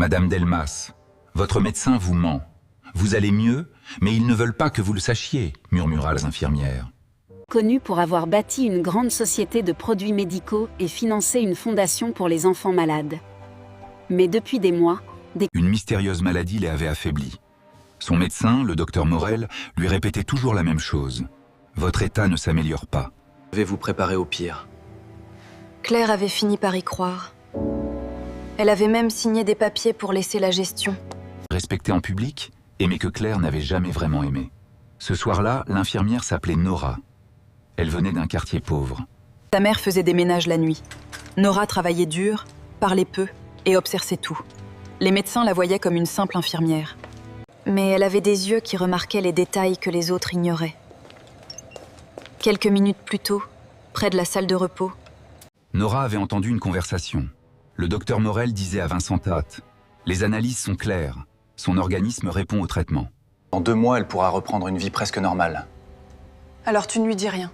Madame Delmas, votre médecin vous ment. Vous allez mieux, mais ils ne veulent pas que vous le sachiez, murmura l'infirmière. Connu pour avoir bâti une grande société de produits médicaux et financé une fondation pour les enfants malades. Mais depuis des mois, Une mystérieuse maladie les avait affaiblis. Son médecin, le docteur Morel, lui répétait toujours la même chose. Votre état ne s'améliore pas. Devez-vous préparer au pire. Claire avait fini par y croire. Elle avait même signé des papiers pour laisser la gestion. Respecté en public, aimé que Claire n'avait jamais vraiment aimé. Ce soir-là, l'infirmière s'appelait Nora. Elle venait d'un quartier pauvre. Sa mère faisait des ménages la nuit. Nora travaillait dur, parlait peu et observait tout. Les médecins la voyaient comme une simple infirmière. Mais elle avait des yeux qui remarquaient les détails que les autres ignoraient. Quelques minutes plus tôt, près de la salle de repos, Nora avait entendu une conversation. Le docteur Morel disait à Vincent Tate « Les analyses sont claires. Son organisme répond au traitement. Dans 2 mois, elle pourra reprendre une vie presque normale. alors tu ne lui dis rien.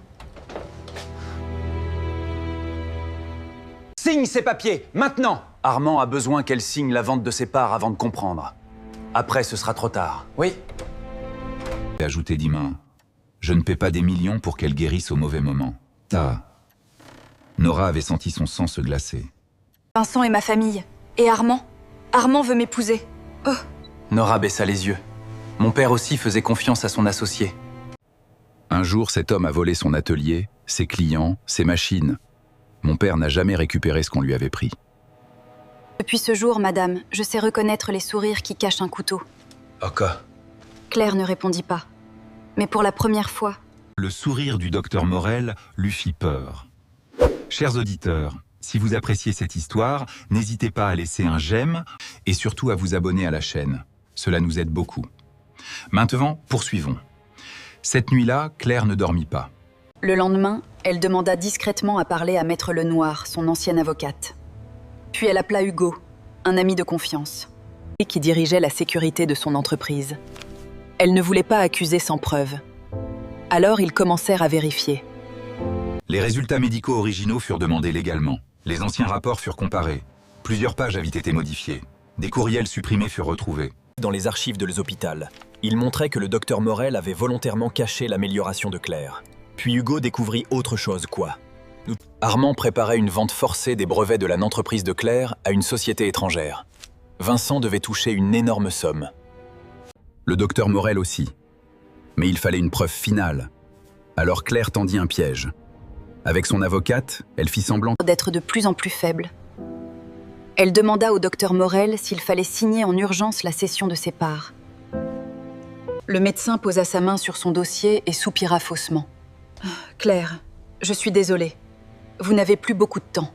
Signe ces papiers, maintenant! Armand a besoin qu'elle signe la vente de ses parts avant de comprendre. Après, ce sera trop tard. Oui? » Et ajouté d'Imain « Je ne paie pas des millions pour qu'elle guérisse au mauvais moment. » Nora avait senti son sang se glacer. Vincent est ma famille. Et Armand? Armand veut m'épouser. Oh! Nora baissa les yeux. Mon père aussi faisait confiance à son associé. Un jour, cet homme a volé son atelier, ses clients, ses machines. Mon père n'a jamais récupéré ce qu'on lui avait pris. Depuis ce jour, madame, je sais reconnaître les sourires qui cachent un couteau. Ok. Claire ne répondit pas. Mais pour la première fois, Le sourire du docteur Morel lui fit peur. Chers auditeurs, si vous appréciez cette histoire, n'hésitez pas à laisser un j'aime et surtout à vous abonner à la chaîne. Cela nous aide beaucoup. Maintenant, poursuivons. Cette nuit-là, Claire ne dormit pas. le lendemain, elle demanda discrètement à parler à Maître Lenoir, son ancienne avocate. Puis elle appela Hugo, un ami de confiance, et qui dirigeait la sécurité de son entreprise. Elle ne voulait pas accuser sans preuve. Alors ils commencèrent à vérifier. Les résultats médicaux originaux furent demandés légalement. Les anciens rapports furent comparés. Plusieurs pages avaient été modifiées. Des courriels supprimés furent retrouvés. Dans les archives de l'hôpital, il montrait que le docteur Morel avait volontairement caché l'amélioration de Claire. Puis Hugo découvrit autre chose, quoi. Armand préparait une vente forcée des brevets de l'entreprise de Claire à une société étrangère. Vincent devait toucher une énorme somme. Le docteur Morel aussi. Mais il fallait une preuve finale. Alors Claire tendit un piège. Avec son avocate, elle fit semblant D'être de plus en plus faible. Elle demanda au docteur Morel s'il fallait signer en urgence la cession de ses parts. Le médecin posa sa main sur son dossier et soupira faussement. « Claire, je suis désolée. Vous n'avez plus beaucoup de temps. »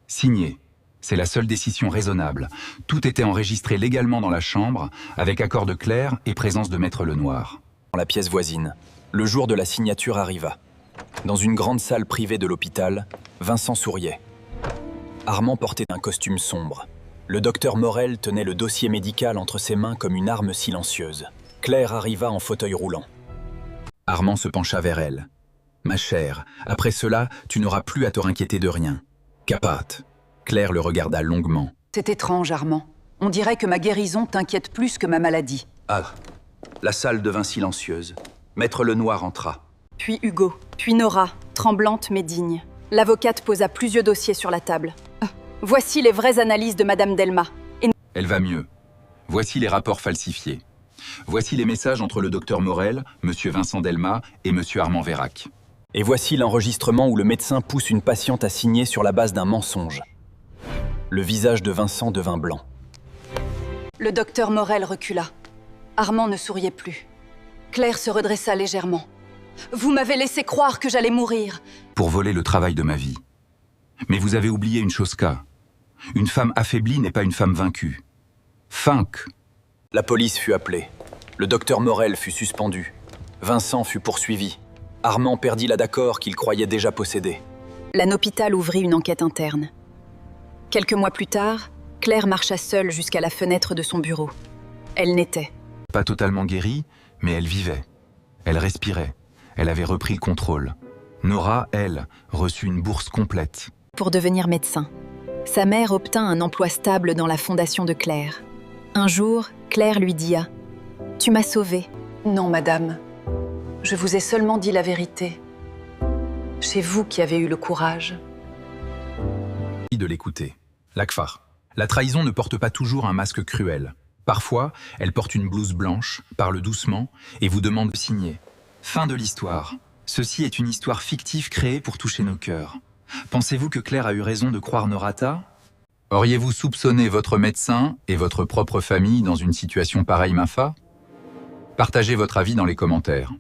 signer. C'est la seule décision raisonnable. Tout était enregistré légalement dans la chambre, avec accord de Claire et présence de Maître Lenoir. Dans la pièce voisine, le jour de la signature arriva. Dans une grande salle privée de l'hôpital, Vincent souriait. Armand portait un costume sombre. Le docteur Morel tenait le dossier médical entre ses mains comme une arme silencieuse. Claire arriva en fauteuil roulant. Armand se pencha vers elle. « Ma chère, après cela, tu n'auras plus à te inquiéter de rien. Capote. » Claire le regarda longuement. « C'est étrange, Armand. On dirait que ma guérison t'inquiète plus que ma maladie. » Ah, la salle devint silencieuse. Maître Lenoir entra. Puis Hugo, puis Nora, tremblante mais digne. L'avocate posa plusieurs dossiers sur la table. Voici les vraies analyses de Madame Delmas. Elle va mieux. Voici les rapports falsifiés. Voici les messages entre le docteur Morel, monsieur Vincent Delmas et monsieur Armand Vérac. Et voici l'enregistrement où le médecin pousse une patiente à signer sur la base d'un mensonge. Le visage de Vincent devint blanc. Le docteur Morel recula. Armand ne souriait plus. Claire se redressa légèrement. « Vous m'avez laissé croire que j'allais mourir. » Pour voler le travail de ma vie. Mais vous avez oublié une chose qu'a. Une femme affaiblie n'est pas une femme vaincue. Funk. La police fut appelée. Le docteur Morel fut suspendu. Vincent fut poursuivi. Armand perdit la d'accord qu'il croyait déjà posséder. L'hôpital ouvrit une enquête interne. Quelques mois plus tard, Claire marcha seule jusqu'à la fenêtre de son bureau. Elle n'était pas totalement guérie, mais elle vivait. Elle respirait. Elle avait repris le contrôle. Nora, elle, reçut une bourse complète. pour devenir médecin. Sa mère obtint un emploi stable dans la fondation de Claire. Un jour, Claire lui dit « Tu m'as sauvée. » Non, madame. Je vous ai seulement dit la vérité. C'est vous qui avez eu le courage. De l'écouter. Lakfar. La trahison ne porte pas toujours un masque cruel. Parfois, elle porte une blouse blanche, parle doucement et vous demande de signer. Fin de l'histoire. Ceci est une histoire fictive créée pour toucher nos cœurs. Pensez-vous que Claire a eu raison de croire Norata? Auriez-vous soupçonné votre médecin et votre propre famille dans une situation pareille, Mafa? Partagez votre avis dans les commentaires.